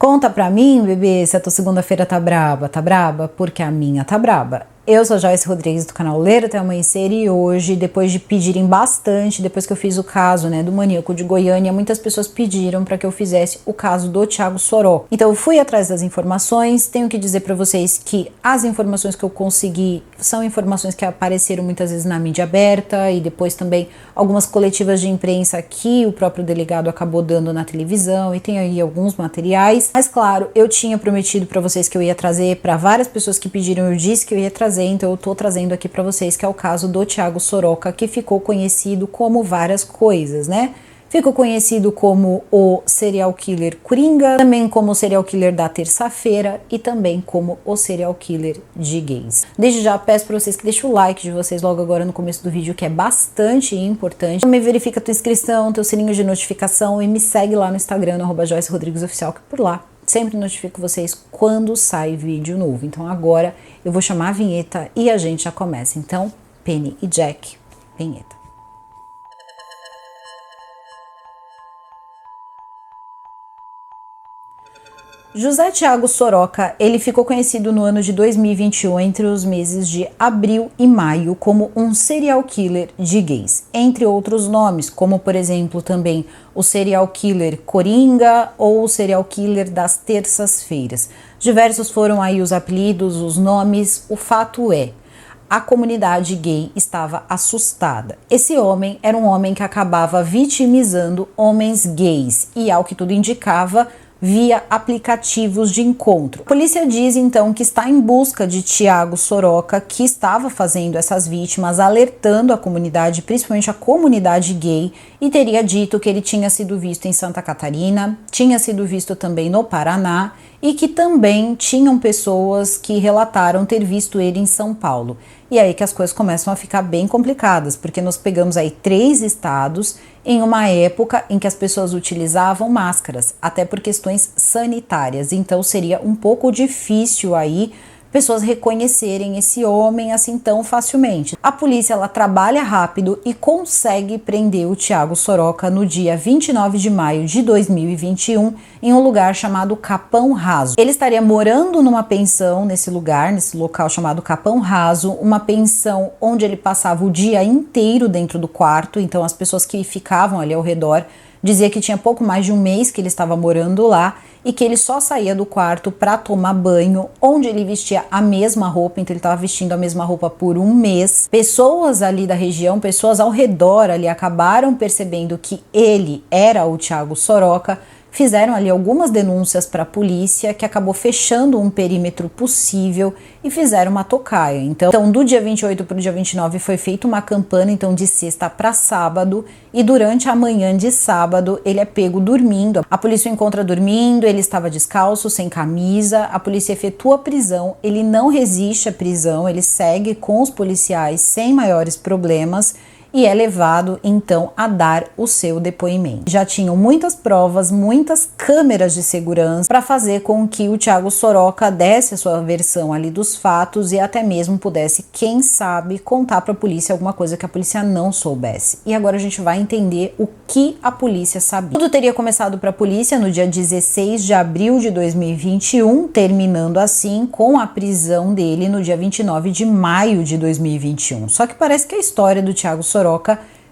Conta pra mim, bebê, se a tua segunda-feira tá braba. Tá braba? Porque a minha tá braba. Eu sou a Joyce Rodrigues do canal Ler Até Amanhecer e hoje, depois de pedirem bastante, depois que eu fiz o caso, do maníaco de Goiânia, muitas pessoas pediram para que eu fizesse o caso do Thiago Soroca. Então eu fui atrás das informações, tenho que dizer para vocês que as informações que eu consegui são informações que apareceram muitas vezes na mídia aberta e depois também algumas coletivas de imprensa que o próprio delegado acabou dando na televisão e tem aí alguns materiais. Mas claro, eu tinha prometido para vocês que eu ia trazer, para várias pessoas que pediram, eu disse que eu ia trazer. Então eu tô trazendo aqui para vocês que é o caso do Thiago Soroca, que ficou conhecido como várias coisas, Ficou conhecido como o serial killer Coringa, também como o serial killer da terça-feira e também como o serial killer de gays. Desde já peço para vocês que deixem o like de vocês logo agora no começo do vídeo, que é bastante importante. Também verifica a tua inscrição, teu sininho de notificação e me segue lá no Instagram, no @JoyceRodriguesOficial, que por lá sempre notifico vocês quando sai vídeo novo. Então agora eu vou chamar a vinheta e a gente já começa. Então, Penny e Jack, vinheta. José Thiago Soroca, ele ficou conhecido no ano de 2021, entre os meses de abril e maio, como um serial killer de gays, entre outros nomes, como por exemplo também o serial killer Coringa ou o serial killer das terças-feiras. Diversos foram aí os apelidos, os nomes, o fato é, a comunidade gay estava assustada. Esse homem era um homem que acabava vitimizando homens gays e, ao que tudo indicava, via aplicativos de encontro. A polícia diz então que está em busca de Thiago Soroca, que estava fazendo essas vítimas, alertando a comunidade, principalmente a comunidade gay, e teria dito que ele tinha sido visto em Santa Catarina, tinha sido visto também no Paraná e que também tinham pessoas que relataram ter visto ele em São Paulo. E aí que as coisas começam a ficar bem complicadas, porque nós pegamos aí 3 estados em uma época em que as pessoas utilizavam máscaras, até por questões sanitárias. Então seria um pouco difícil aí pessoas reconhecerem esse homem assim tão facilmente. A polícia, ela trabalha rápido e consegue prender o Thiago Soroca no dia 29 de maio de 2021 em um lugar chamado Capão Raso. Ele estaria morando numa pensão nesse lugar, nesse local chamado Capão Raso, uma pensão onde ele passava o dia inteiro dentro do quarto, então as pessoas que ficavam ali ao redor dizia que tinha pouco mais de um mês que ele estava morando lá e que ele só saía do quarto para tomar banho, onde ele vestia a mesma roupa, então ele estava vestindo a mesma roupa por um mês. Pessoas ali da região, pessoas ao redor ali acabaram percebendo que ele era o Thiago Soroca, fizeram ali algumas denúncias para a polícia, que acabou fechando um perímetro possível e fizeram uma tocaia. Então do dia 28 para o dia 29 foi feita uma campana, então de sexta para sábado, e durante a manhã de sábado ele é pego dormindo. A polícia o encontra dormindo, ele estava descalço, sem camisa, a polícia efetua a prisão, ele não resiste à prisão, ele segue com os policiais sem maiores problemas, e é levado então a dar o seu depoimento. Já tinham muitas provas, muitas câmeras de segurança para fazer com que o Thiago Soroca desse a sua versão ali dos fatos e até mesmo pudesse, quem sabe, contar para a polícia alguma coisa que a polícia não soubesse. E agora a gente vai entender o que a polícia sabia. Tudo teria começado para a polícia no dia 16 de abril de 2021, terminando assim com a prisão dele no dia 29 de maio de 2021. Só que parece que a história do Thiago Soroca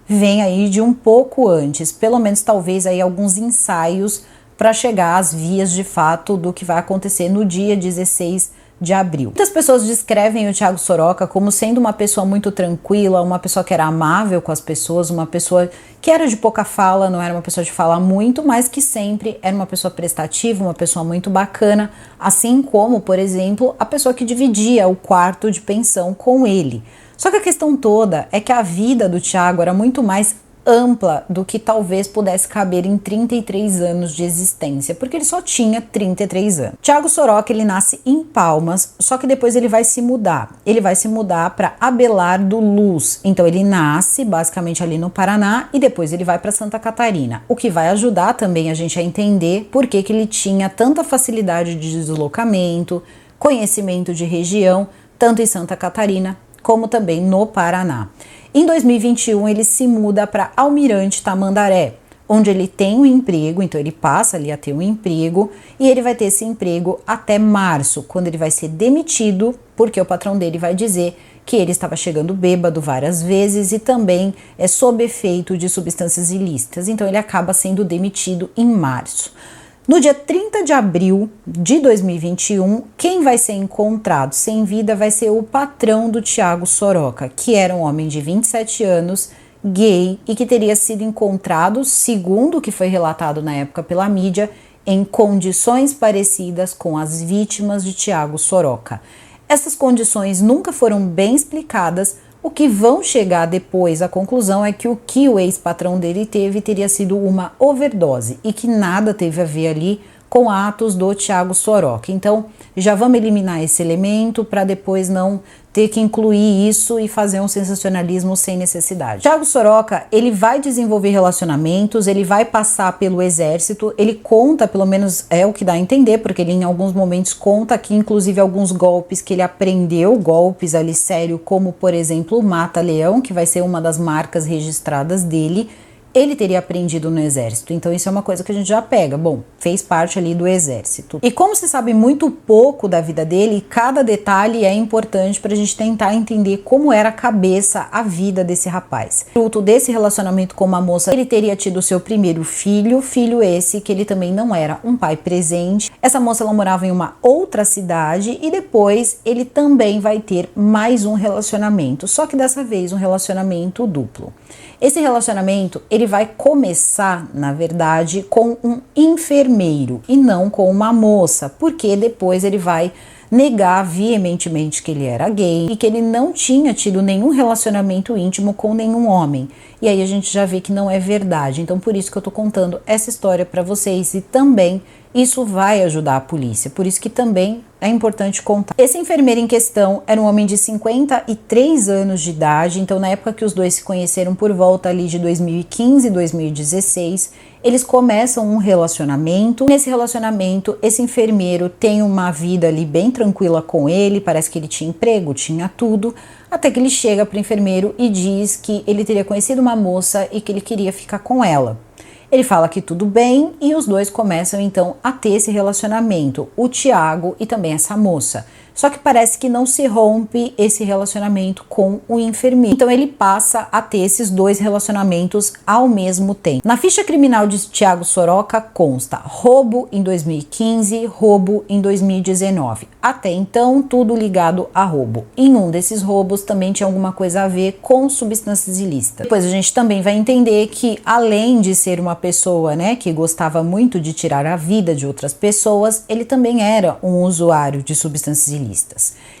vem aí de um pouco antes, pelo menos talvez aí alguns ensaios para chegar às vias de fato do que vai acontecer no dia 16 de abril. Muitas pessoas descrevem o Thiago Soroca como sendo uma pessoa muito tranquila, uma pessoa que era amável com as pessoas, uma pessoa que era de pouca fala, não era uma pessoa de falar muito, mas que sempre era uma pessoa prestativa, uma pessoa muito bacana, assim como, por exemplo, a pessoa que dividia o quarto de pensão com ele. Só que a questão toda é que a vida do Thiago era muito mais ampla do que talvez pudesse caber em 33 anos de existência, porque ele só tinha 33 anos. Thiago Soroca, ele nasce em Palmas, só que depois ele vai se mudar. Ele vai se mudar para Abelardo Luz. Então ele nasce basicamente ali no Paraná e depois ele vai para Santa Catarina, o que vai ajudar também a gente a entender por que ele tinha tanta facilidade de deslocamento, conhecimento de região, tanto em Santa Catarina como também no Paraná. Em 2021, ele se muda para Almirante Tamandaré, onde ele tem um emprego, então ele passa ali a ter um emprego e ele vai ter esse emprego até março, quando ele vai ser demitido, porque o patrão dele vai dizer que ele estava chegando bêbado várias vezes e também é sob efeito de substâncias ilícitas, então ele acaba sendo demitido em março. No dia 30 de abril de 2021, quem vai ser encontrado sem vida vai ser o patrão do Thiago Soroca, que era um homem de 27 anos, gay, e que teria sido encontrado, segundo o que foi relatado na época pela mídia, em condições parecidas com as vítimas de Thiago Soroca. Essas condições nunca foram bem explicadas. O que vão chegar depois à conclusão é que o ex-patrão dele teria sido uma overdose e que nada teve a ver ali com atos do Thiago Soroca. Então, já vamos eliminar esse elemento para depois não ter que incluir isso e fazer um sensacionalismo sem necessidade. Thiago Soroca, ele vai desenvolver relacionamentos, ele vai passar pelo exército, ele conta, pelo menos é o que dá a entender, porque ele em alguns momentos conta que inclusive alguns golpes que ele aprendeu, golpes ali sério, como por exemplo o Mata-Leão, que vai ser uma das marcas registradas dele, ele teria aprendido no exército. Então isso é uma coisa que a gente já pega. Bom, fez parte ali do exército. E como se sabe muito pouco da vida dele, cada detalhe é importante para a gente tentar entender como era a cabeça, a vida desse rapaz. Fruto desse relacionamento com uma moça, ele teria tido seu primeiro filho esse que ele também não era um pai presente. Essa moça, ela morava em uma outra cidade e depois ele também vai ter mais um relacionamento, só que dessa vez um relacionamento duplo. Esse relacionamento, ele vai começar, na verdade, com um enfermeiro e não com uma moça, porque depois ele vai negar veementemente que ele era gay e que ele não tinha tido nenhum relacionamento íntimo com nenhum homem. E aí a gente já vê que não é verdade. Então por isso que eu tô contando essa história para vocês e também isso vai ajudar a polícia. Por isso que também é importante contar. Esse enfermeiro em questão era um homem de 53 anos de idade, então na época que os dois se conheceram por volta ali de 2015 e 2016, eles começam um relacionamento. Nesse relacionamento, esse enfermeiro tem uma vida ali bem tranquila com ele, parece que ele tinha emprego, tinha tudo, até que ele chega para o enfermeiro e diz que ele teria conhecido uma moça e que ele queria ficar com ela. Ele fala que tudo bem e os dois começam então a ter esse relacionamento, o Thiago e também essa moça. Só que parece que não se rompe esse relacionamento com o enfermeiro. Então ele passa a ter esses dois relacionamentos ao mesmo tempo. Na ficha criminal de Thiago Soroca consta roubo em 2015, roubo em 2019. Até então, tudo ligado a roubo. Em um desses roubos também tinha alguma coisa a ver com substâncias ilícitas. Depois a gente também vai entender que, além de ser uma pessoa, né, que gostava muito de tirar a vida de outras pessoas, ele também era um usuário de substâncias ilícitas.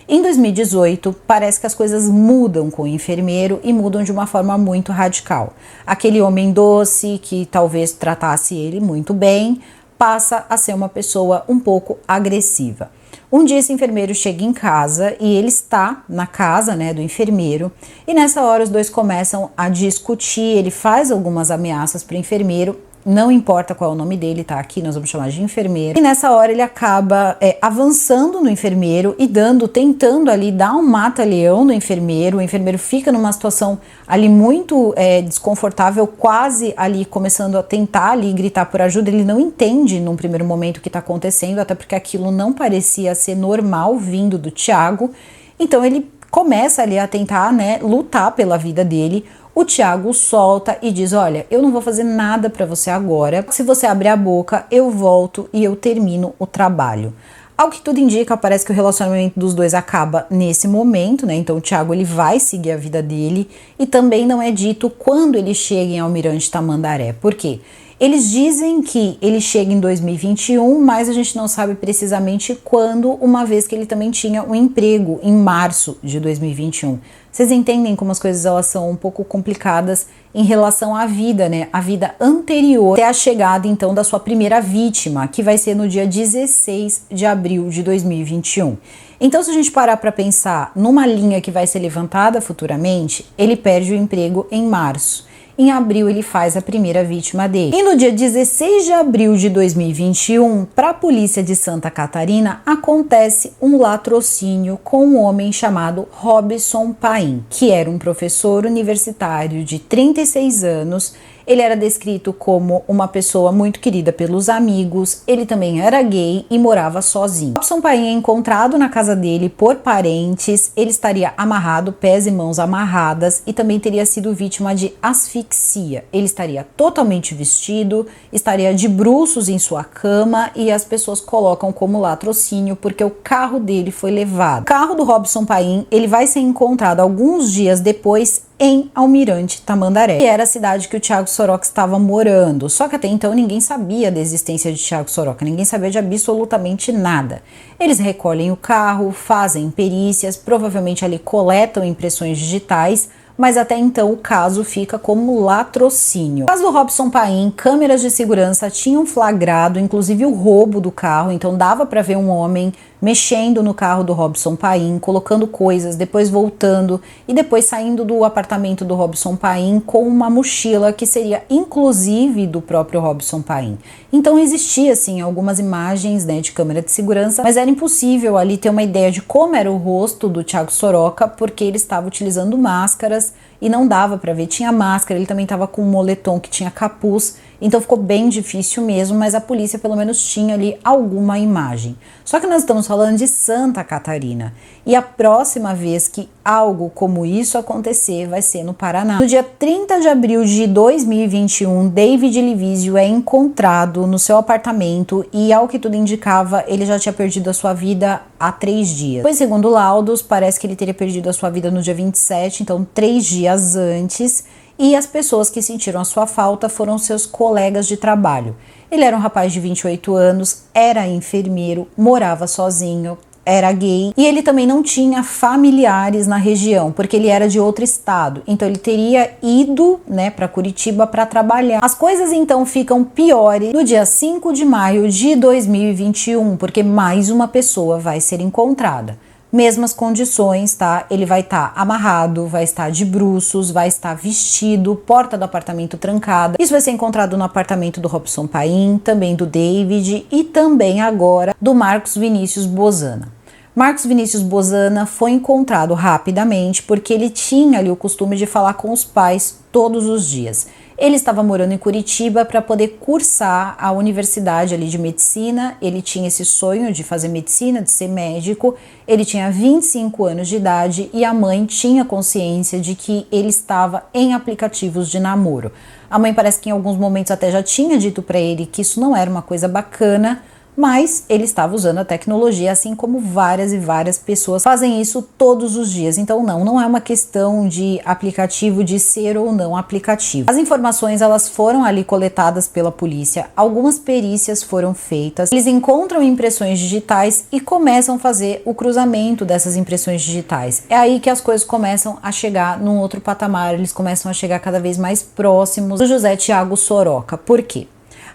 Em 2018, parece que as coisas mudam com o enfermeiro e mudam de uma forma muito radical. Aquele homem doce que talvez tratasse ele muito bem, passa a ser uma pessoa um pouco agressiva. Um dia esse enfermeiro chega em casa e ele está na casa, né, do enfermeiro, e nessa hora os dois começam a discutir. Ele faz algumas ameaças para o enfermeiro. Não importa qual é o nome dele, tá aqui, nós vamos chamar de enfermeiro. E nessa hora ele acaba avançando no enfermeiro e tentando ali dar um mata-leão no enfermeiro. O enfermeiro fica numa situação ali muito desconfortável, quase ali começando a tentar ali gritar por ajuda. Ele não entende num primeiro momento o que está acontecendo, até porque aquilo não parecia ser normal vindo do Thiago. Então ele começa ali a tentar, né, lutar pela vida dele. O Thiago solta e diz: olha, eu não vou fazer nada para você agora. Se você abrir a boca, eu volto e eu termino o trabalho. Ao que tudo indica, parece que o relacionamento dos dois acaba nesse momento, né? Então o Thiago, ele vai seguir a vida dele e também não é dito quando ele chega em Almirante Tamandaré. Por quê? Eles dizem que ele chega em 2021, mas a gente não sabe precisamente quando, uma vez que ele também tinha um emprego em março de 2021. Vocês entendem como as coisas elas são um pouco complicadas em relação à vida, né? A vida anterior até a chegada, então, da sua primeira vítima, que vai ser no dia 16 de abril de 2021. Então, se a gente parar para pensar numa linha que vai ser levantada futuramente, ele perde o emprego em março. Em abril ele faz a primeira vítima dele. E no dia 16 de abril de 2021, para a polícia de Santa Catarina, acontece um latrocínio com um homem chamado Robson Paim, que era um professor universitário de 36 anos. Ele era descrito como uma pessoa muito querida pelos amigos, ele também era gay e morava sozinho. Robson Paim é encontrado na casa dele por parentes, ele estaria amarrado, pés e mãos amarradas, e também teria sido vítima de asfixia. Ele estaria totalmente vestido, estaria de bruços em sua cama e as pessoas colocam como latrocínio porque o carro dele foi levado. O carro do Robson Paim, ele vai ser encontrado alguns dias depois em Almirante Tamandaré, que era a cidade que o Thiago Soroca estava morando. Só que até então ninguém sabia da existência de Thiago Soroca, ninguém sabia de absolutamente nada. Eles recolhem o carro, fazem perícias, provavelmente ali coletam impressões digitais, mas até então o caso fica como latrocínio. No caso do Robson Paim, câmeras de segurança tinham flagrado inclusive o roubo do carro, então dava para ver um homem mexendo no carro do Robson Paim, colocando coisas, depois voltando e depois saindo do apartamento do Robson Paim com uma mochila que seria inclusive do próprio Robson Paim. Então existia assim algumas imagens, né, de câmera de segurança, mas era impossível ali ter uma ideia de como era o rosto do Thiago Soroca, porque ele estava utilizando máscaras e não dava para ver. Tinha máscara, ele também estava com um moletom que tinha capuz, então ficou bem difícil mesmo, mas a polícia pelo menos tinha ali alguma imagem. Só que nós estamos falando de Santa Catarina e a próxima vez que algo como isso acontecer vai ser no Paraná. No dia 30 de abril de 2021, David Livísio é encontrado no seu apartamento e, ao que tudo indicava, ele já tinha perdido a sua vida há 3 dias. Pois, segundo laudos, parece que ele teria perdido a sua vida no dia 27, então 3 dias antes, e as pessoas que sentiram a sua falta foram seus colegas de trabalho. Ele era um rapaz de 28 anos, era enfermeiro, morava sozinho, era gay e ele também não tinha familiares na região, porque ele era de outro estado, então ele teria ido, né, para Curitiba para trabalhar. As coisas então ficam piores no dia 5 de maio de 2021, porque mais uma pessoa vai ser encontrada. Mesmas condições, tá? Ele vai estar amarrado, vai estar de bruços, vai estar vestido, porta do apartamento trancada. Isso vai ser encontrado no apartamento do Robson Paim, também do David e também agora do Marcos Vinícius Bozana. Marcos Vinícius Bozana foi encontrado rapidamente porque ele tinha ali o costume de falar com os pais todos os dias. Ele estava morando em Curitiba para poder cursar a universidade ali de medicina, ele tinha esse sonho de fazer medicina, de ser médico, ele tinha 25 anos de idade e a mãe tinha consciência de que ele estava em aplicativos de namoro. A mãe parece que em alguns momentos até já tinha dito para ele que isso não era uma coisa bacana, mas ele estava usando a tecnologia, assim como várias e várias pessoas fazem isso todos os dias. Então não é uma questão de aplicativo, de ser ou não aplicativo. As informações, elas foram ali coletadas pela polícia, algumas perícias foram feitas, eles encontram impressões digitais e começam a fazer o cruzamento dessas impressões digitais. É aí que as coisas começam a chegar num outro patamar, eles começam a chegar cada vez mais próximos do José Thiago Soroca. Por quê?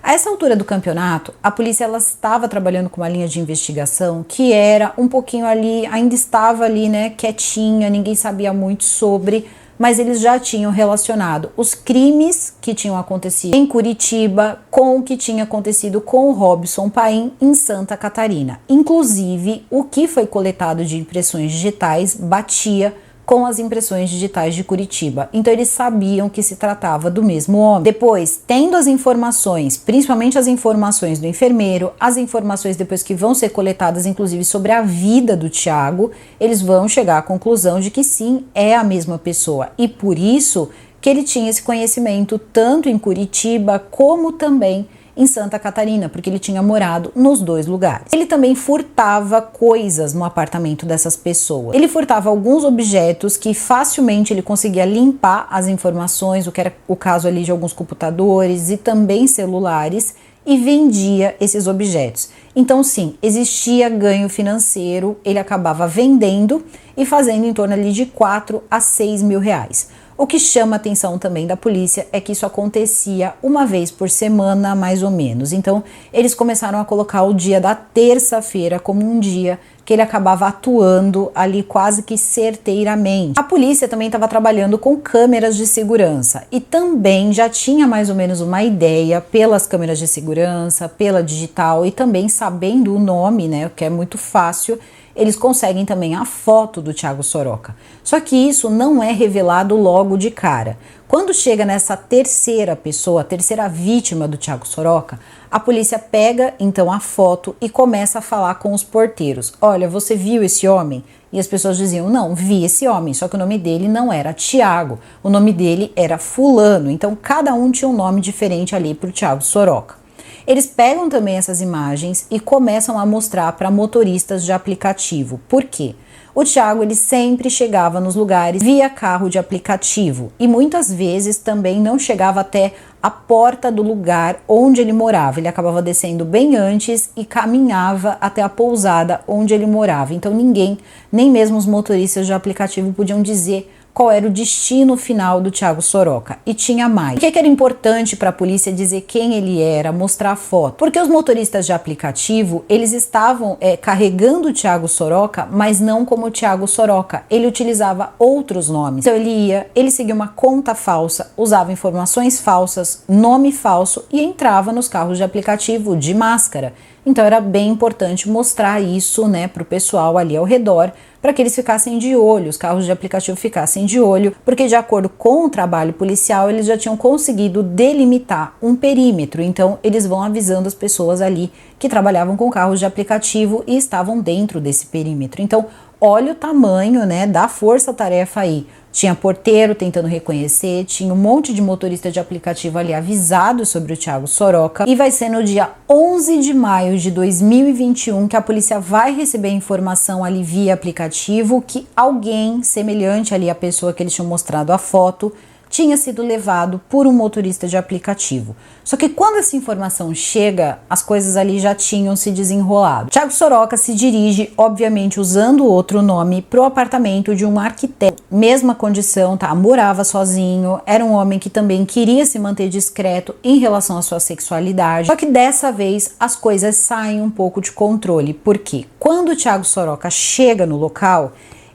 A essa altura do campeonato, a polícia ela estava trabalhando com uma linha de investigação que era um pouquinho ali, ainda estava ali, né, quietinha, ninguém sabia muito sobre, mas eles já tinham relacionado os crimes que tinham acontecido em Curitiba com o que tinha acontecido com o Robson Paim em Santa Catarina. Inclusive, o que foi coletado de impressões digitais batia com as impressões digitais de Curitiba. Então eles sabiam que se tratava do mesmo homem. Depois, tendo as informações, principalmente as informações do enfermeiro, as informações depois que vão ser coletadas, inclusive sobre a vida do Thiago, eles vão chegar à conclusão de que sim, é a mesma pessoa. E por isso que ele tinha esse conhecimento tanto em Curitiba como também em Santa Catarina, porque ele tinha morado nos dois lugares. Ele também furtava coisas no apartamento dessas pessoas. Ele furtava alguns objetos que facilmente ele conseguia limpar as informações, o que era o caso ali de alguns computadores e também celulares, e vendia esses objetos. Então sim, existia ganho financeiro, ele acabava vendendo e fazendo em torno ali de 4 a 6 mil reais. O que chama a atenção também da polícia é que isso acontecia uma vez por semana, mais ou menos. Então, eles começaram a colocar o dia da terça-feira como um dia que ele acabava atuando ali quase que certeiramente. A polícia também estava trabalhando com câmeras de segurança e também já tinha mais ou menos uma ideia pelas câmeras de segurança, pela digital e também sabendo o nome, né, o que é muito fácil, eles conseguem também a foto do Thiago Soroca. Só que isso não é revelado logo de cara. Quando chega nessa terceira pessoa, a terceira vítima do Thiago Soroca, a polícia pega então a foto e começa a falar com os porteiros. Olha, você viu esse homem? E as pessoas diziam, não, vi esse homem, só que o nome dele não era Thiago, o nome dele era fulano. Então cada um tinha um nome diferente ali para o Thiago Soroca. Eles pegam também essas imagens e começam a mostrar para motoristas de aplicativo. Por quê? O Thiago ele sempre chegava nos lugares via carro de aplicativo e muitas vezes também não chegava até a porta do lugar onde ele morava. Ele acabava descendo bem antes e caminhava até a pousada onde ele morava. Então ninguém, nem mesmo os motoristas de aplicativo podiam dizer qual era o destino final do Thiago Soroca. E tinha mais. Por que era importante para a polícia dizer quem ele era, mostrar a foto? Porque os motoristas de aplicativo, eles estavam carregando o Thiago Soroca, mas não como o Thiago Soroca. Ele utilizava outros nomes. Então ele seguia uma conta falsa, usava informações falsas, nome falso e entrava nos carros de aplicativo de máscara. Então era bem importante mostrar isso, né, para o pessoal ali ao redor, para que eles ficassem de olho, os carros de aplicativo ficassem de olho, porque de acordo com o trabalho policial, eles já tinham conseguido delimitar um perímetro, então eles vão avisando as pessoas ali que trabalhavam com carros de aplicativo e estavam dentro desse perímetro. Então, olha o tamanho, né, da força-tarefa aí. Tinha porteiro tentando reconhecer, tinha um monte de motorista de aplicativo ali avisado sobre o Thiago Soroca. E vai ser no dia 11 de maio de 2021 que a polícia vai receber a informação ali via aplicativo que alguém semelhante ali à pessoa que eles tinham mostrado a foto tinha sido levado por um motorista de aplicativo. Só que quando essa informação chega, as coisas ali já tinham se desenrolado. Thiago Soroca se dirige, obviamente usando outro nome, pro apartamento de um arquiteto. Mesma condição, tá? Morava sozinho, era um homem que também queria se manter discreto em relação à sua sexualidade. Só que dessa vez as coisas saem um pouco de controle, porque quando o Thiago Soroca chega no local,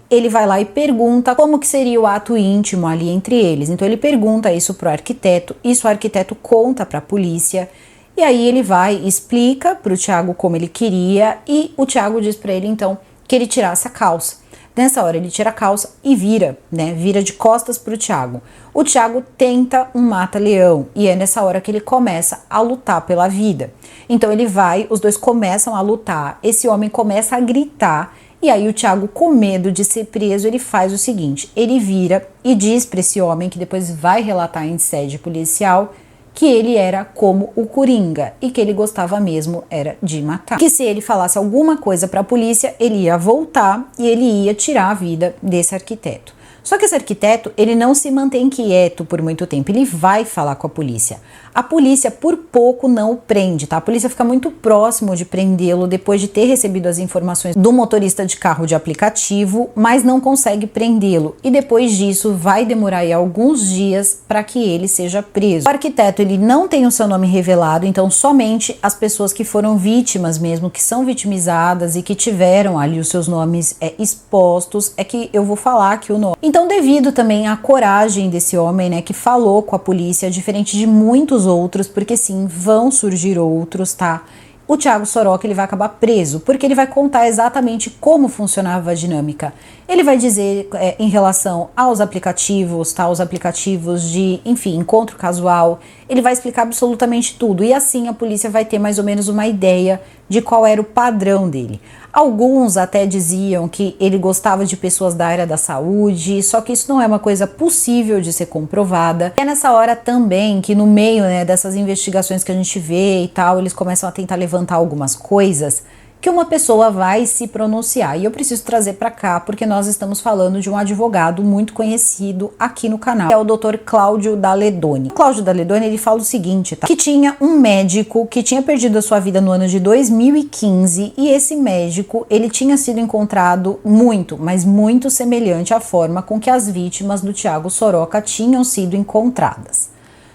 ele vai lá e pergunta como que seria o ato íntimo ali entre eles. Então ele pergunta isso pro arquiteto, isso o arquiteto conta pra polícia, e aí ele vai e explica pro Thiago como ele queria, e o Thiago diz pra ele então que ele tirasse a calça. Nessa hora ele tira a calça e vira, né, vira de costas pro Thiago. O Thiago tenta um mata-leão e é nessa hora que ele começa a lutar pela vida. Então ele vai, os dois começam a lutar, esse homem começa a gritar. E aí o Thiago, com medo de ser preso, ele faz o seguinte, ele vira e diz para esse homem, que depois vai relatar em sede policial, que ele era como o Coringa e que ele gostava mesmo era de matar. Que se ele falasse alguma coisa para a polícia, ele ia voltar e ele ia tirar a vida desse arquiteto. Só que esse arquiteto, ele não se mantém quieto por muito tempo, ele vai falar com a polícia. A polícia por pouco não o prende, tá? A polícia fica muito próximo de prendê-lo depois de ter recebido as informações do motorista de carro de aplicativo, mas não consegue prendê-lo. E depois disso vai demorar aí alguns dias para que ele seja preso. O arquiteto, ele não tem o seu nome revelado, então somente as pessoas que foram vítimas mesmo, que são vitimizadas e que tiveram ali os seus nomes expostos, é que eu vou falar aqui o nome. Então, devido também à coragem desse homem, né, que falou com a polícia, diferente de muitos outros, porque sim, vão surgir outros, tá? O Thiago Soroca, ele vai acabar preso, porque ele vai contar exatamente como funcionava a dinâmica. Ele vai dizer em relação aos aplicativos, tá? Os aplicativos de, enfim, encontro casual. Ele vai explicar absolutamente tudo e assim a polícia vai ter mais ou menos uma ideia de qual era o padrão dele. Alguns até diziam que ele gostava de pessoas da área da saúde, só que isso não é uma coisa possível de ser comprovada. É nessa hora também que no meio, né, dessas investigações que a gente vê e tal, eles começam a tentar levantar algumas coisas que uma pessoa vai se pronunciar. E eu preciso trazer para cá porque nós estamos falando de um advogado muito conhecido aqui no canal, que é o Dr. Cláudio Daledoni. O Cláudio Daledoni, ele fala o seguinte, tá? Que tinha um médico que tinha perdido a sua vida no ano de 2015 e esse médico, ele tinha sido encontrado muito, mas muito semelhante à forma com que as vítimas do Thiago Soroca tinham sido encontradas.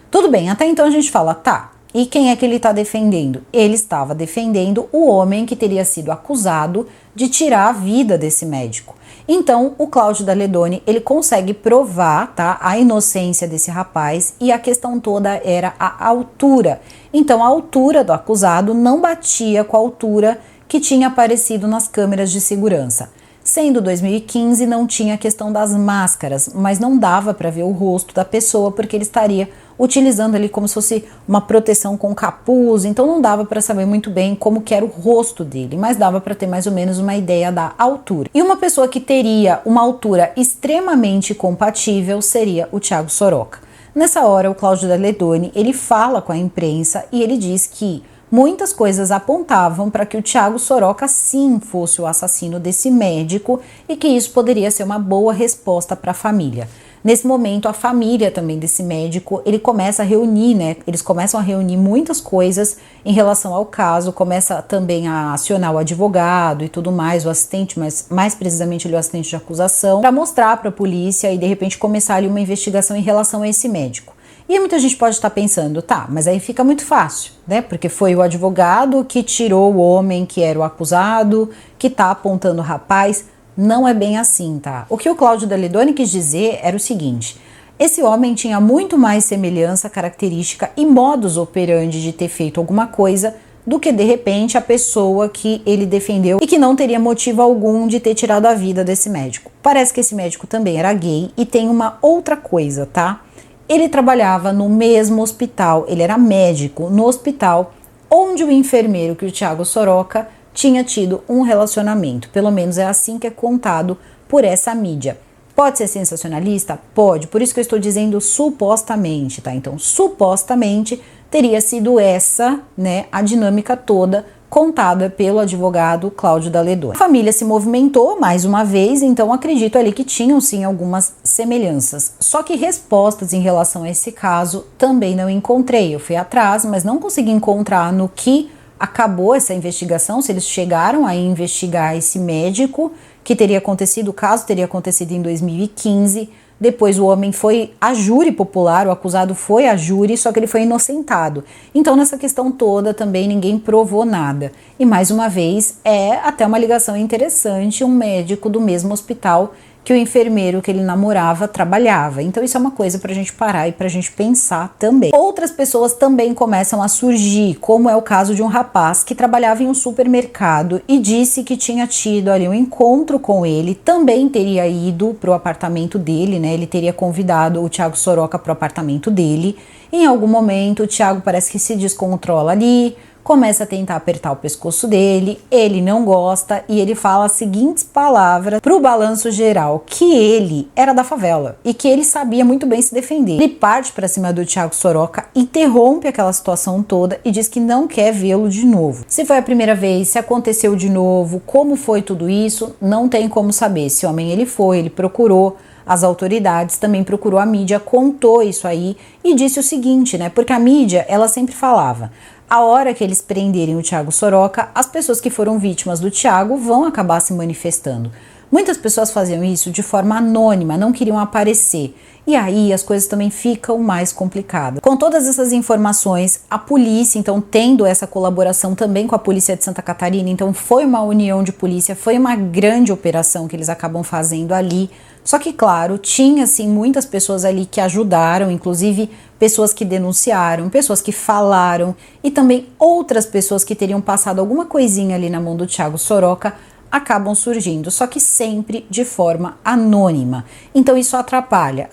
Tudo bem, até então a gente fala, tá, e quem é que ele está defendendo? Ele estava defendendo o homem que teria sido acusado de tirar a vida desse médico. Então, o Cláudio Daledoni, ele consegue provar, tá, a inocência desse rapaz e a questão toda era a altura. Então, a altura do acusado não batia com a altura que tinha aparecido nas câmeras de segurança. Sendo 2015, não tinha a questão das máscaras, mas não dava para ver o rosto da pessoa porque ele estaria utilizando ali como se fosse uma proteção com capuz, então não dava para saber muito bem como que era o rosto dele, mas dava para ter mais ou menos uma ideia da altura. E uma pessoa que teria uma altura extremamente compatível seria o Thiago Soroca. Nessa hora, o Cláudio Daledoni, ele fala com a imprensa e ele diz que muitas coisas apontavam para que o Thiago Soroca sim fosse o assassino desse médico e que isso poderia ser uma boa resposta para a família. Nesse momento, a família também desse médico, ele começa a reunir, né? Eles começam a reunir muitas coisas em relação ao caso, começa também a acionar o advogado e tudo mais, o assistente, mas mais precisamente o assistente de acusação, para mostrar para a polícia e de repente começar ali uma investigação em relação a esse médico. E muita gente pode estar pensando, tá, mas aí fica muito fácil, né? Porque foi o advogado que tirou o homem que era o acusado, que tá apontando o rapaz. Não é bem assim, tá? O que o Cláudio Daledoni quis dizer era o seguinte: esse homem tinha muito mais semelhança, característica e modus operandi de ter feito alguma coisa do que de repente a pessoa que ele defendeu e que não teria motivo algum de ter tirado a vida desse médico. Parece que esse médico também era gay e tem uma outra coisa, tá? Ele trabalhava no mesmo hospital, ele era médico no hospital onde o enfermeiro que o Thiago Soroca tinha tido um relacionamento. Pelo menos é assim que é contado por essa mídia. Pode ser sensacionalista? Pode, por isso que eu estou dizendo supostamente, tá? Então, supostamente teria sido essa, né, a dinâmica toda contada pelo advogado Cláudio Daledoni. A família se movimentou mais uma vez, então acredito ali que tinham sim algumas semelhanças. Só que respostas em relação a esse caso também não encontrei. Eu fui atrás, mas não consegui encontrar no que acabou essa investigação, se eles chegaram a investigar esse médico, que teria acontecido, o caso teria acontecido em 2015, depois o homem foi a júri popular, o acusado foi a júri, só que ele foi inocentado. Então nessa questão toda também ninguém provou nada. E mais uma vez é até uma ligação interessante, um médico do mesmo hospital que o enfermeiro que ele namorava trabalhava. Então isso é uma coisa pra gente parar e pra gente pensar também. Outras pessoas também começam a surgir, como é o caso de um rapaz que trabalhava em um supermercado e disse que tinha tido ali um encontro com ele, também teria ido pro apartamento dele, né? Ele teria convidado o Thiago Soroca pro apartamento dele. Em algum momento o Thiago parece que se descontrola ali, começa a tentar apertar o pescoço dele, ele não gosta e ele fala as seguintes palavras pro balanço geral, que ele era da favela e que ele sabia muito bem se defender. Ele parte para cima do Thiago Soroca, interrompe aquela situação toda e diz que não quer vê-lo de novo. Se foi a primeira vez, se aconteceu de novo, como foi tudo isso, não tem como saber. Esse homem ele procurou as autoridades, também procurou a mídia, contou isso aí e disse o seguinte, né? Porque a mídia, ela sempre falava: a hora que eles prenderem o Thiago Soroca, as pessoas que foram vítimas do Thiago vão acabar se manifestando. Muitas pessoas faziam isso de forma anônima, não queriam aparecer. E aí as coisas também ficam mais complicadas. Com todas essas informações, a polícia, então, tendo essa colaboração também com a polícia de Santa Catarina, então foi uma união de polícia, foi uma grande operação que eles acabam fazendo ali. Só que, claro, tinha, sim, muitas pessoas ali que ajudaram, inclusive pessoas que denunciaram, pessoas que falaram e também outras pessoas que teriam passado alguma coisinha ali na mão do Thiago Soroca acabam surgindo, só que sempre de forma anônima. Então isso atrapalha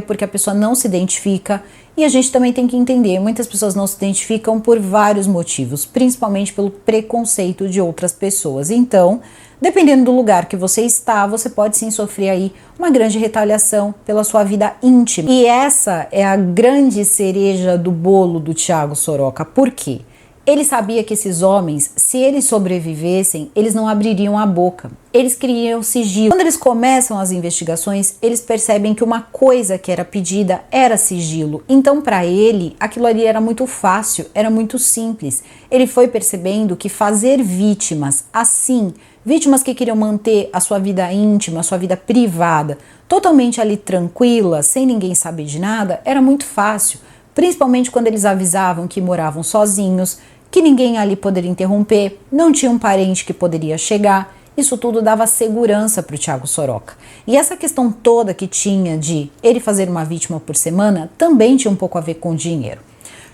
porque a pessoa não se identifica e a gente também tem que entender, muitas pessoas não se identificam por vários motivos, principalmente pelo preconceito de outras pessoas. Então, dependendo do lugar que você está, você pode sim sofrer aí uma grande retaliação pela sua vida íntima. E essa é a grande cereja do bolo do Thiago Soroca. Por quê? Ele sabia que esses homens, se eles sobrevivessem, eles não abririam a boca. Eles criam sigilo. Quando eles começam as investigações, eles percebem que uma coisa que era pedida era sigilo. Então, para ele, aquilo ali era muito fácil, era muito simples. Ele foi percebendo que fazer vítimas assim, vítimas que queriam manter a sua vida íntima, a sua vida privada, totalmente ali tranquila, sem ninguém saber de nada, era muito fácil. Principalmente quando eles avisavam que moravam sozinhos, que ninguém ali poderia interromper, não tinha um parente que poderia chegar. Isso tudo dava segurança para o Thiago Soroca. E essa questão toda que tinha de ele fazer uma vítima por semana também tinha um pouco a ver com dinheiro.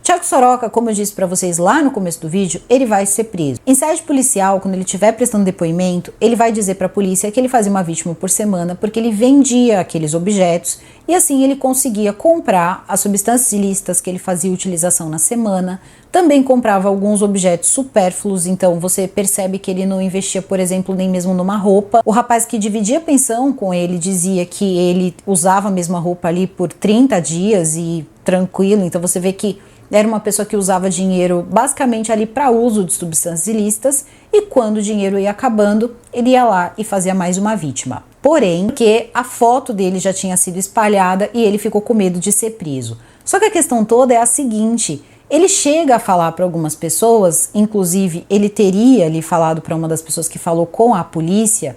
Thiago Soroca, como eu disse para vocês lá no começo do vídeo, ele vai ser preso. Em sede policial, quando ele estiver prestando depoimento, ele vai dizer para a polícia que ele fazia uma vítima por semana porque ele vendia aqueles objetos e assim ele conseguia comprar as substâncias ilícitas que ele fazia utilização na semana. Também comprava alguns objetos supérfluos, então você percebe que ele não investia, por exemplo, nem mesmo numa roupa. O rapaz que dividia a pensão com ele dizia que ele usava a mesma roupa ali por 30 dias e tranquilo, então você vê que era uma pessoa que usava dinheiro basicamente ali para uso de substâncias ilícitas e quando o dinheiro ia acabando, ele ia lá e fazia mais uma vítima. Porém, que a foto dele já tinha sido espalhada e ele ficou com medo de ser preso. Só que a questão toda é a seguinte: ele chega a falar para algumas pessoas, inclusive ele teria ali falado para uma das pessoas que falou com a polícia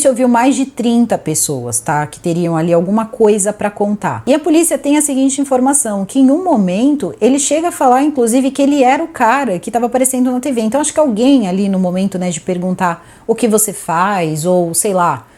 ouviu mais de 30 pessoas, tá? Que teriam ali alguma coisa para contar. E a polícia tem a seguinte informação, que em um momento ele chega a falar, inclusive, que ele era o cara que estava aparecendo na TV. Então acho que alguém ali no momento, né, de perguntar o que você faz, ou sei lá,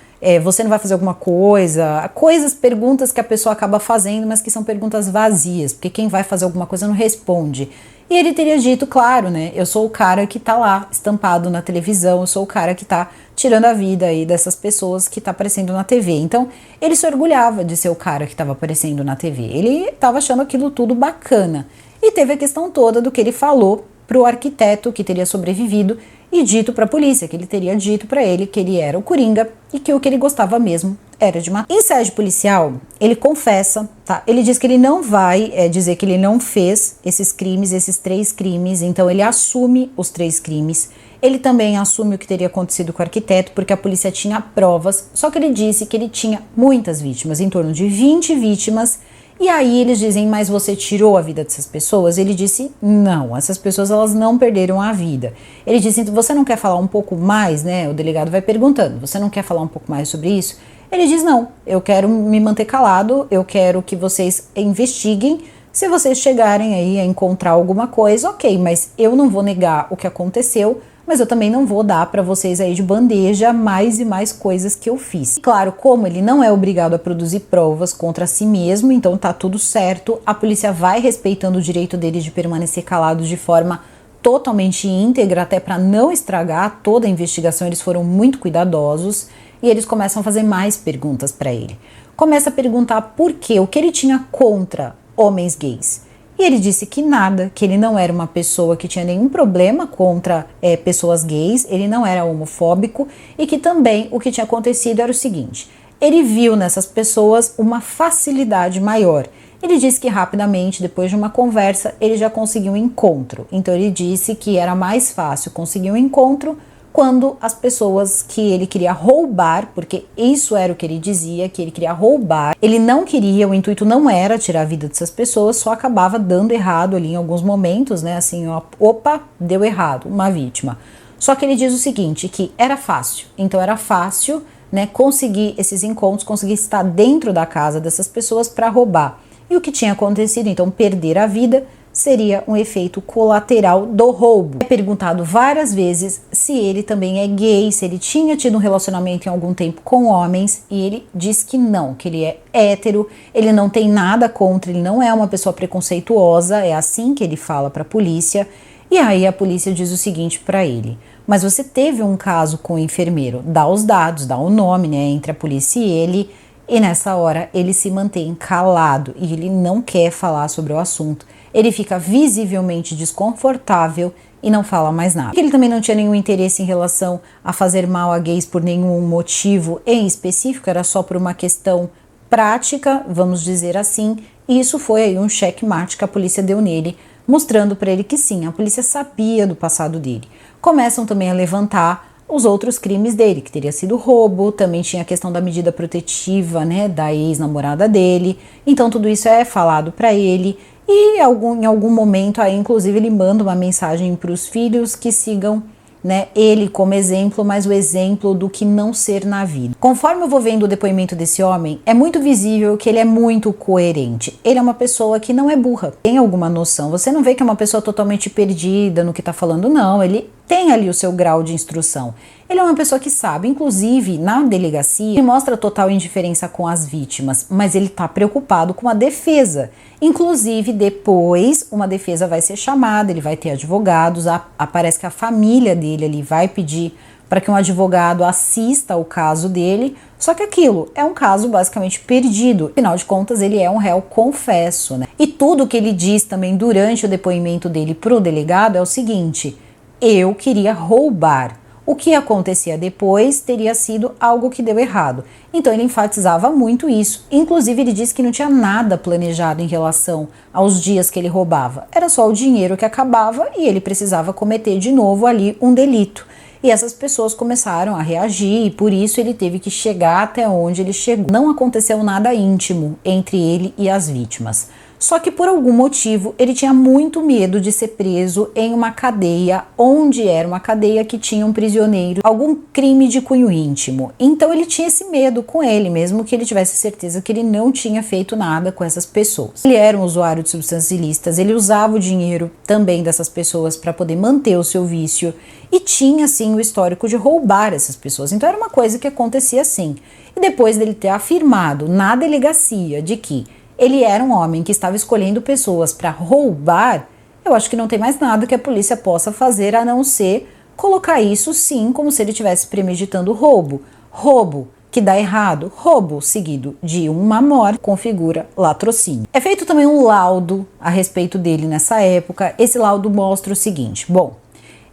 você não vai fazer alguma coisa, perguntas que a pessoa acaba fazendo, mas que são perguntas vazias, porque quem vai fazer alguma coisa não responde. E ele teria dito, claro, né, eu sou o cara que tá lá estampado na televisão, eu sou o cara que tá tirando a vida aí dessas pessoas que tá aparecendo na TV. Então, ele se orgulhava de ser o cara que estava aparecendo na TV. Ele estava achando aquilo tudo bacana. E teve a questão toda do que ele falou pro arquiteto que teria sobrevivido e dito para a polícia, que ele teria dito para ele que ele era o Coringa e que o que ele gostava mesmo era de matar. Em sede policial, ele confessa, tá? Ele diz que ele não vai dizer que ele não fez esses crimes, esses 3 crimes, então ele assume os 3 crimes. Ele também assume o que teria acontecido com o arquiteto, porque a polícia tinha provas, só que ele disse que ele tinha muitas vítimas, em torno de 20 vítimas. E aí eles dizem, mas você tirou a vida dessas pessoas? Ele disse, não, essas pessoas elas não perderam a vida. Ele disse, então, você não quer falar um pouco mais, né? O delegado vai perguntando, você não quer falar um pouco mais sobre isso? Ele diz, não, eu quero me manter calado, eu quero que vocês investiguem. Se vocês chegarem aí a encontrar alguma coisa, ok, mas eu não vou negar o que aconteceu, mas eu também não vou dar para vocês aí de bandeja mais e mais coisas que eu fiz. E claro, como ele não é obrigado a produzir provas contra si mesmo, então tá tudo certo, a polícia vai respeitando o direito dele de permanecer calado de forma totalmente íntegra, até para não estragar toda a investigação. Eles foram muito cuidadosos e eles começam a fazer mais perguntas para ele. Começa a perguntar por quê, o que ele tinha contra homens gays. E ele disse que nada, que ele não era uma pessoa que tinha nenhum problema contra pessoas gays, ele não era homofóbico e que também o que tinha acontecido era o seguinte, ele viu nessas pessoas uma facilidade maior. Ele disse que rapidamente, depois de uma conversa, ele já conseguiu um encontro. Então ele disse que era mais fácil conseguir um encontro quando as pessoas que ele queria roubar, porque isso era o que ele dizia, que ele queria roubar, ele não queria, o intuito não era tirar a vida dessas pessoas, só acabava dando errado ali em alguns momentos, né, assim, opa, deu errado, uma vítima. Só que ele diz o seguinte, que era fácil, então era fácil, né, conseguir esses encontros, conseguir estar dentro da casa dessas pessoas para roubar. E o que tinha acontecido, então, perder a vida, seria um efeito colateral do roubo. É perguntado várias vezes se ele também é gay, se ele tinha tido um relacionamento em algum tempo com homens, e ele diz que não, que ele é hétero, ele não tem nada contra, ele não é uma pessoa preconceituosa, é assim que ele fala para a polícia. E aí a polícia diz o seguinte para ele, mas você teve um caso com o enfermeiro, dá os dados, dá o nome, né, entre a polícia e ele, e nessa hora ele se mantém calado e ele não quer falar sobre o assunto. Ele fica visivelmente desconfortável e não fala mais nada. Ele também não tinha nenhum interesse em relação a fazer mal a gays por nenhum motivo em específico, era só por uma questão prática, vamos dizer assim, e isso foi aí um checkmate que a polícia deu nele, mostrando para ele que sim, a polícia sabia do passado dele. Começam também a levantar os outros crimes dele, que teria sido roubo, também tinha a questão da medida protetiva, né, da ex-namorada dele, então tudo isso é falado para ele, e em algum momento aí, inclusive, ele manda uma mensagem para os filhos que sigam, né, ele como exemplo, mas o exemplo do que não ser na vida. Conforme eu vou vendo o depoimento desse homem, é muito visível que ele é muito coerente. Ele é uma pessoa que não é burra, tem alguma noção. Você não vê que é uma pessoa totalmente perdida no que tá falando, não. Ele tem ali o seu grau de instrução. Ele é uma pessoa que sabe, inclusive na delegacia, ele mostra total indiferença com as vítimas, mas ele está preocupado com a defesa. Inclusive, depois, uma defesa vai ser chamada, ele vai ter advogados, parece que a família dele ali vai pedir para que um advogado assista ao caso dele, só que aquilo é um caso basicamente perdido. Afinal de contas, ele é um réu confesso, né? E tudo que ele diz também durante o depoimento dele para o delegado é o seguinte: eu queria roubar. O que acontecia depois teria sido algo que deu errado. Então ele enfatizava muito isso. Inclusive ele disse que não tinha nada planejado em relação aos dias que ele roubava. Era só o dinheiro que acabava e ele precisava cometer de novo ali um delito. E essas pessoas começaram a reagir e por isso ele teve que chegar até onde ele chegou. Não aconteceu nada íntimo entre ele e as vítimas. Só que por algum motivo ele tinha muito medo de ser preso em uma cadeia onde era uma cadeia que tinha um prisioneiro, algum crime de cunho íntimo. Então ele tinha esse medo com ele, mesmo que ele tivesse certeza que ele não tinha feito nada com essas pessoas. Ele era um usuário de substâncias ilícitas, ele usava o dinheiro também dessas pessoas para poder manter o seu vício e tinha sim o histórico de roubar essas pessoas. Então era uma coisa que acontecia assim. E depois dele ter afirmado na delegacia de que ele era um homem que estava escolhendo pessoas para roubar, eu acho que não tem mais nada que a polícia possa fazer a não ser colocar isso sim como se ele estivesse premeditando roubo. Roubo que dá errado, roubo seguido de uma morte configura latrocínio. É feito também um laudo a respeito dele nessa época. Esse laudo mostra o seguinte: bom,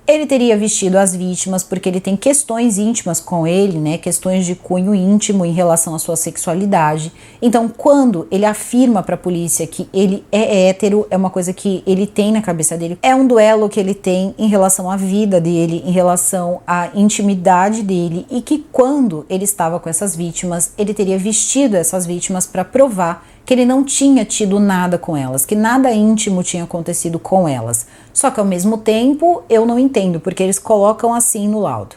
ele teria vestido as vítimas porque ele tem questões íntimas com ele, né? Questões de cunho íntimo em relação à sua sexualidade. Então, quando ele afirma para a polícia que ele é hétero, é uma coisa que ele tem na cabeça dele. É um duelo que ele tem em relação à vida dele, em relação à intimidade dele e que quando ele estava com essas vítimas, ele teria vestido essas vítimas para provar que ele não tinha tido nada com elas, que nada íntimo tinha acontecido com elas. Só que ao mesmo tempo eu não entendo, porque eles colocam assim no laudo,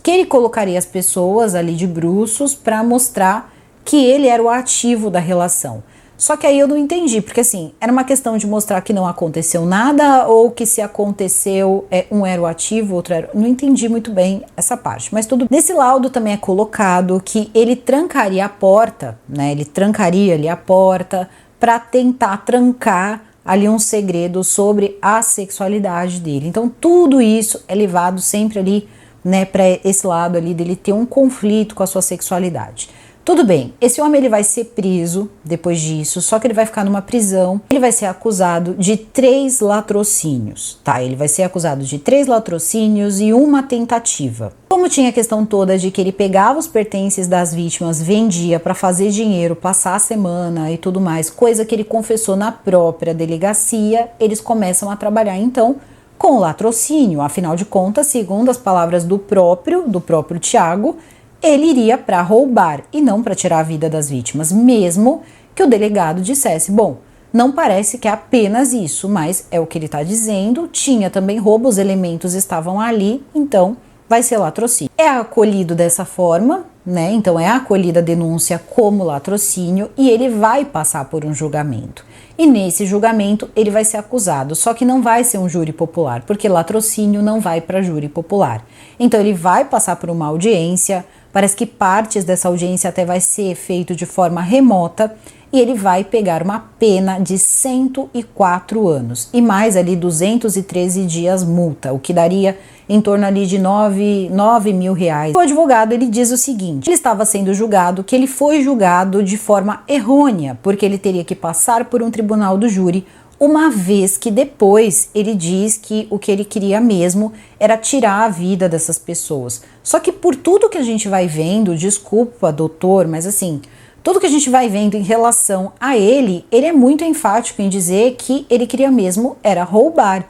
que ele colocaria as pessoas ali de bruços para mostrar que ele era o ativo da relação. Só que aí eu não entendi, porque assim, era uma questão de mostrar que não aconteceu nada ou que se aconteceu, um era o ativo, outro era... Não entendi muito bem essa parte, mas tudo. Nesse laudo também é colocado que ele trancaria a porta, né? Ele trancaria ali a porta para tentar trancar ali um segredo sobre a sexualidade dele. Então tudo isso é levado sempre ali, né, para esse lado ali dele ter um conflito com a sua sexualidade. Tudo bem, esse homem ele vai ser preso depois disso, só que ele vai ficar numa prisão, ele vai ser acusado de 3 latrocínios, tá? Ele vai ser acusado de 3 latrocínios e uma tentativa. Como tinha a questão toda de que ele pegava os pertences das vítimas, vendia para fazer dinheiro, passar a semana e tudo mais, coisa que ele confessou na própria delegacia, eles começam a trabalhar então com o latrocínio. Afinal de contas, segundo as palavras do próprio Tiago, ele iria para roubar e não para tirar a vida das vítimas, mesmo que o delegado dissesse, bom, não parece que é apenas isso, mas é o que ele está dizendo, tinha também roubo, os elementos estavam ali, então vai ser latrocínio. É acolhido dessa forma, né? Então é acolhida a denúncia como latrocínio e ele vai passar por um julgamento. E nesse julgamento ele vai ser acusado, só que não vai ser um júri popular, porque latrocínio não vai para júri popular. Então ele vai passar por uma audiência. Parece que partes dessa audiência até vai ser feito de forma remota e ele vai pegar uma pena de 104 anos e mais ali 213 dias multa, o que daria em torno ali de 9 mil reais. O advogado ele diz o seguinte: ele estava sendo julgado, que ele foi julgado de forma errônea, porque ele teria que passar por um tribunal do júri, uma vez que depois ele diz que o que ele queria mesmo era tirar a vida dessas pessoas. Só que por tudo que a gente vai vendo, desculpa doutor, mas assim, tudo que a gente vai vendo em relação a ele é muito enfático em dizer que ele queria mesmo era roubar.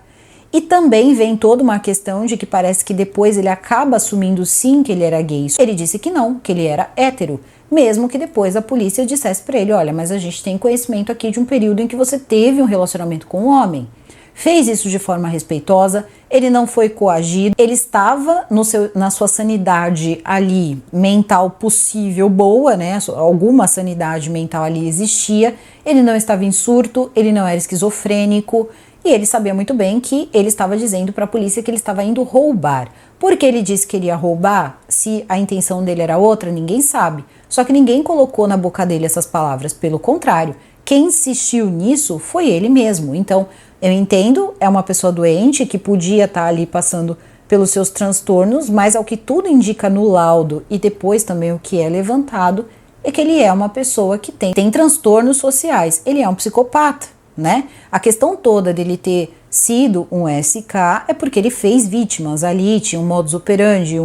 E também vem toda uma questão de que parece que depois ele acaba assumindo sim que ele era gay. Ele disse que não, que ele era hétero. Mesmo que depois a polícia dissesse para ele, olha, mas a gente tem conhecimento aqui de um período em que você teve um relacionamento com um homem. Fez isso de forma respeitosa, ele não foi coagido, ele estava na sua sanidade ali mental possível, boa, né? Alguma sanidade mental ali existia, ele não estava em surto, ele não era esquizofrênico, E ele sabia muito bem que ele estava dizendo para a polícia que ele estava indo roubar. Por que ele disse que ele ia roubar? Se a intenção dele era outra, ninguém sabe. Só que ninguém colocou na boca dele essas palavras, pelo contrário. Quem insistiu nisso foi ele mesmo. Então, eu entendo, é uma pessoa doente que podia estar ali passando pelos seus transtornos, mas ao que tudo indica no laudo e depois também o que é levantado, é que ele é uma pessoa que tem transtornos sociais. Ele é um psicopata, né? A questão toda dele ter sido um SK é porque ele fez vítimas ali, tinha um modus operandi,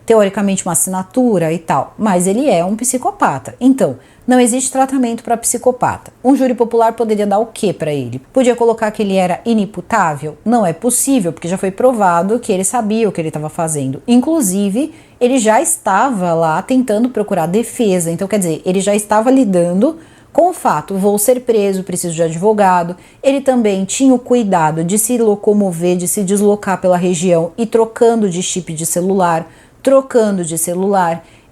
teoricamente uma assinatura e tal, mas ele é um psicopata. Então, não existe tratamento para psicopata. Um júri popular poderia dar o que para ele? Podia colocar que ele era inimputável? Não é possível, porque já foi provado que ele sabia o que ele estava fazendo. Inclusive, ele já estava lá tentando procurar defesa. Então, quer dizer, ele já estava lidando com o fato, vou ser preso, preciso de advogado. Ele também tinha o cuidado de se locomover, de se deslocar pela região e trocando de chip de celular,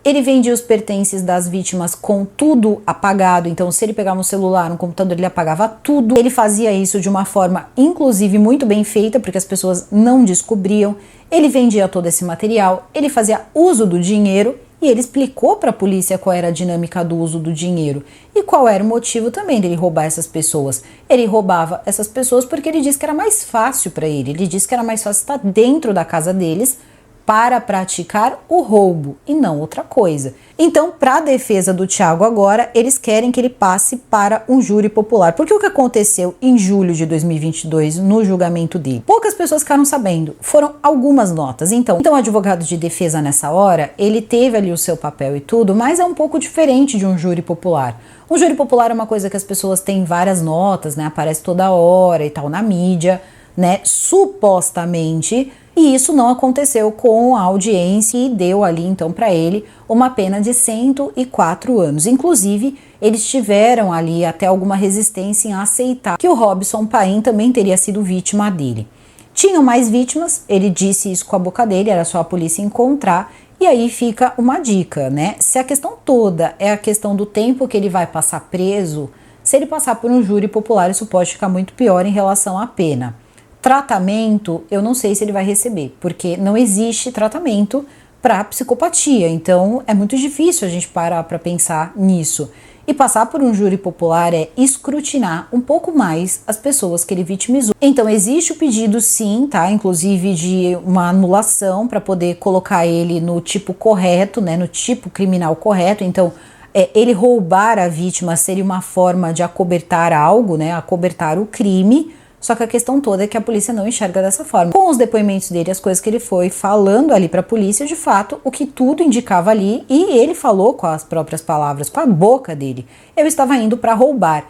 Ele vendia os pertences das vítimas com tudo apagado, então se ele pegava um celular, um computador, ele apagava tudo. Ele fazia isso de uma forma, inclusive, muito bem feita, porque as pessoas não descobriam. Ele vendia todo esse material, ele fazia uso do dinheiro e ele explicou para a polícia qual era a dinâmica do uso do dinheiro e qual era o motivo também dele roubar essas pessoas. Ele roubava essas pessoas porque ele disse que era mais fácil para ele, disse que era mais fácil estar dentro da casa deles para praticar o roubo e não outra coisa. Então, para a defesa do Thiago agora, eles querem que ele passe para um júri popular. Porque o que aconteceu em julho de 2022 no julgamento dele? Poucas pessoas ficaram sabendo, foram algumas notas. Então o advogado de defesa nessa hora, ele teve ali o seu papel e tudo, mas é um pouco diferente de um júri popular. Um júri popular é uma coisa que as pessoas têm várias notas, né? Aparece toda hora e tal na mídia, né? Supostamente. E isso não aconteceu com a audiência e deu ali então para ele uma pena de 104 anos. Inclusive, eles tiveram ali até alguma resistência em aceitar que o Robson Paim também teria sido vítima dele. Tinham mais vítimas, ele disse isso com a boca dele, era só a polícia encontrar. E aí fica uma dica, né? Se a questão toda é a questão do tempo que ele vai passar preso, se ele passar por um júri popular, isso pode ficar muito pior em relação à pena. Tratamento, eu não sei se ele vai receber, porque não existe tratamento para psicopatia, então é muito difícil a gente parar para pensar nisso. E passar por um júri popular é escrutinar um pouco mais as pessoas que ele vitimizou. Então existe o pedido sim, tá? Inclusive de uma anulação para poder colocar ele no tipo correto, né? No tipo criminal correto. Então ele roubar a vítima seria uma forma de acobertar algo, né? Acobertar o crime. Só que a questão toda é que a polícia não enxerga dessa forma. Com os depoimentos dele, as coisas que ele foi falando ali para a polícia, de fato, o que tudo indicava ali, e ele falou com as próprias palavras, com a boca dele, eu estava indo para roubar.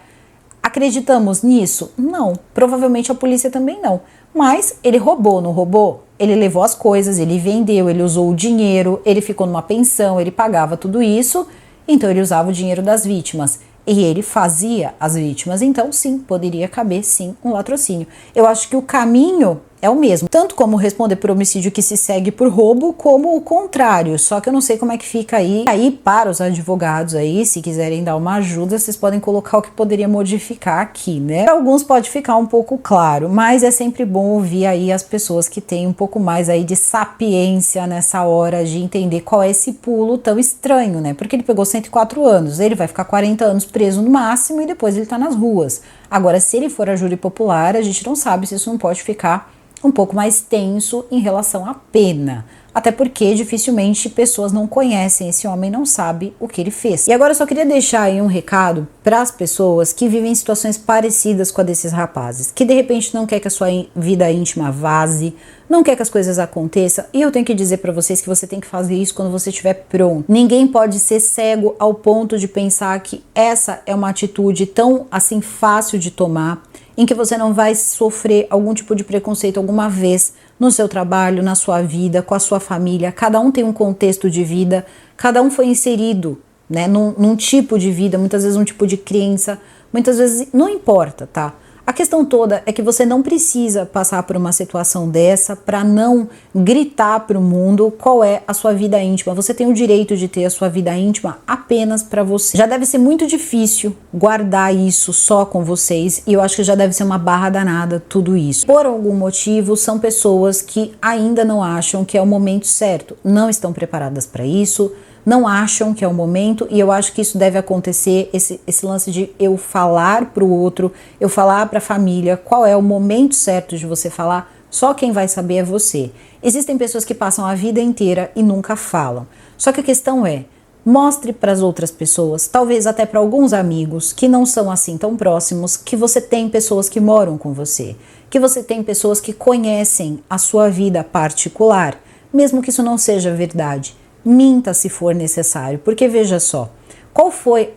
Acreditamos nisso? Não. Provavelmente a polícia também não. Mas ele roubou, não roubou? Ele levou as coisas, ele vendeu, ele usou o dinheiro, ele ficou numa pensão, ele pagava tudo isso, então ele usava o dinheiro das vítimas. E ele fazia as vítimas, então sim, poderia caber sim um latrocínio. Eu acho que o caminho é o mesmo, tanto como responder por homicídio que se segue por roubo, como o contrário, só que eu não sei como é que fica aí. Aí para os advogados aí, se quiserem dar uma ajuda, vocês podem colocar o que poderia modificar aqui, né? Para alguns pode ficar um pouco claro, mas é sempre bom ouvir aí as pessoas que têm um pouco mais aí de sapiência nessa hora de entender qual é esse pulo tão estranho, né? Porque ele pegou 104 anos, ele vai ficar 40 anos preso no máximo e depois ele tá nas ruas. Agora, se ele for a júri popular, a gente não sabe se isso não pode ficar um pouco mais tenso em relação à pena. Até porque dificilmente pessoas não conhecem esse homem, não sabem o que ele fez. E agora eu só queria deixar aí um recado para as pessoas que vivem situações parecidas com a desses rapazes, que de repente não quer que a sua vida íntima vaze, não quer que as coisas aconteçam, e eu tenho que dizer para vocês que você tem que fazer isso quando você estiver pronto. Ninguém pode ser cego ao ponto de pensar que essa é uma atitude tão assim fácil de tomar, em que você não vai sofrer algum tipo de preconceito alguma vez no seu trabalho, na sua vida, com a sua família. Cada um tem um contexto de vida, cada um foi inserido, né, num tipo de vida, muitas vezes um tipo de crença, muitas vezes não importa, tá? A questão toda é que você não precisa passar por uma situação dessa para não gritar para o mundo qual é a sua vida íntima. Você tem o direito de ter a sua vida íntima apenas para você. Já deve ser muito difícil guardar isso só com vocês e eu acho que já deve ser uma barra danada tudo isso. Por algum motivo, são pessoas que ainda não acham que é o momento certo, não estão preparadas para isso, não acham que é o momento, e eu acho que isso deve acontecer, esse lance de eu falar para o outro, eu falar para a família qual é o momento certo de você falar, só quem vai saber é você. Existem pessoas que passam a vida inteira e nunca falam. Só que a questão é, mostre para as outras pessoas, talvez até para alguns amigos que não são assim tão próximos, que você tem pessoas que moram com você, que você tem pessoas que conhecem a sua vida particular, mesmo que isso não seja verdade. Minta se for necessário, porque veja só, qual foi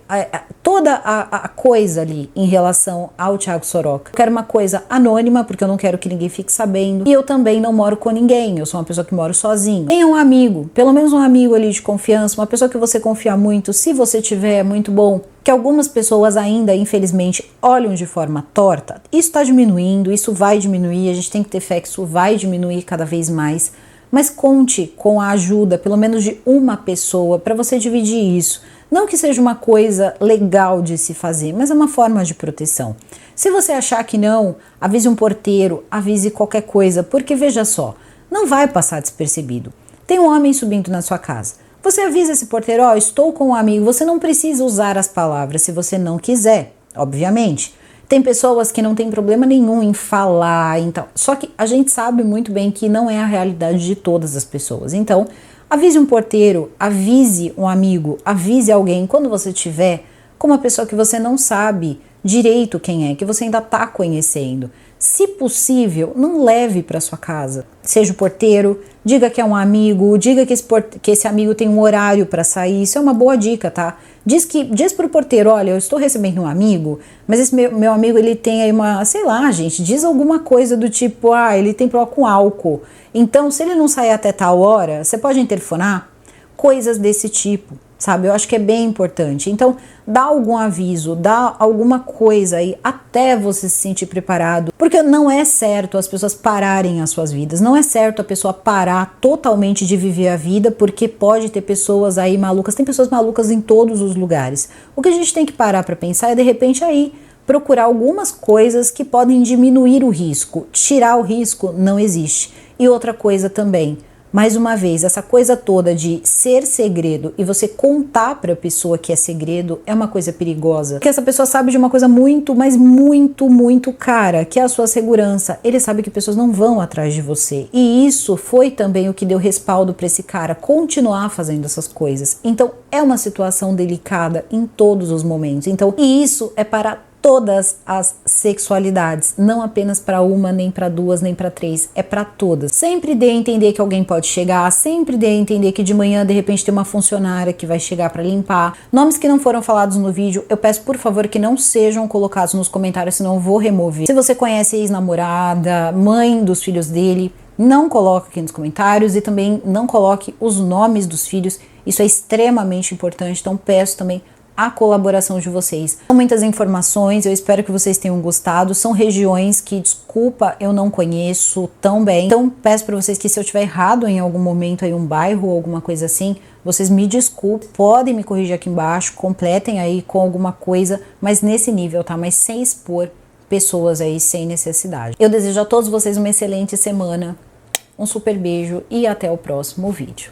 toda a coisa ali em relação ao Thiago Soroca? Eu quero uma coisa anônima, porque eu não quero que ninguém fique sabendo, e eu também não moro com ninguém, eu sou uma pessoa que moro sozinho. Tenha um amigo, pelo menos um amigo ali de confiança, uma pessoa que você confia muito, se você tiver, é muito bom. Que algumas pessoas ainda, infelizmente, olham de forma torta. Isso está diminuindo, isso vai diminuir, a gente tem que ter fé que isso vai diminuir cada vez mais. Mas conte com a ajuda, pelo menos de uma pessoa, para você dividir isso. Não que seja uma coisa legal de se fazer, mas é uma forma de proteção. Se você achar que não, avise um porteiro, avise qualquer coisa, porque veja só, não vai passar despercebido. Tem um homem subindo na sua casa. Você avisa esse porteiro, ó, estou com um amigo, você não precisa usar as palavras se você não quiser, obviamente. Tem pessoas que não tem problema nenhum em falar, então, só que a gente sabe muito bem que não é a realidade de todas as pessoas. Então, avise um porteiro, avise um amigo, avise alguém quando você tiver com uma pessoa que você não sabe direito quem é, que você ainda está conhecendo. Se possível, não leve para sua casa. Seja o porteiro, diga que é um amigo, diga que esse amigo tem um horário para sair. Isso é uma boa dica, tá? Diz pro porteiro, olha, eu estou recebendo um amigo, mas esse meu amigo, ele tem aí uma, sei lá, gente, diz alguma coisa do tipo, ele tem problema com álcool. Então, se ele não sair até tal hora, você pode interfonar? Coisas desse tipo, sabe? Eu acho que é bem importante. Então, dá algum aviso, dá alguma coisa aí até você se sentir preparado. Porque não é certo as pessoas pararem as suas vidas. Não é certo a pessoa parar totalmente de viver a vida, porque pode ter pessoas aí malucas. Tem pessoas malucas em todos os lugares. O que a gente tem que parar para pensar é, de repente, aí procurar algumas coisas que podem diminuir o risco. Tirar o risco não existe. E outra coisa também, mais uma vez, essa coisa toda de ser segredo e você contar para a pessoa que é segredo é uma coisa perigosa. Porque essa pessoa sabe de uma coisa muito, mas muito, muito cara, que é a sua segurança. Ele sabe que pessoas não vão atrás de você. E isso foi também o que deu respaldo para esse cara continuar fazendo essas coisas. Então, é uma situação delicada em todos os momentos. Então, e isso é para todas as sexualidades, não apenas para uma, nem para duas, nem para três, é para todas. Sempre dê a entender que alguém pode chegar, sempre dê a entender que de manhã de repente tem uma funcionária que vai chegar para limpar. Nomes que não foram falados no vídeo, eu peço por favor que não sejam colocados nos comentários, senão eu vou remover. Se você conhece a ex-namorada, mãe dos filhos dele, não coloque aqui nos comentários e também não coloque os nomes dos filhos, isso é extremamente importante, então peço também a colaboração de vocês. São muitas informações, eu espero que vocês tenham gostado. São regiões que, desculpa, eu não conheço tão bem. Então, peço para vocês que se eu tiver errado em algum momento aí um bairro ou alguma coisa assim, vocês me desculpem, podem me corrigir aqui embaixo, completem aí com alguma coisa, mas nesse nível, tá? Mas sem expor pessoas aí sem necessidade. Eu desejo a todos vocês uma excelente semana, um super beijo e até o próximo vídeo.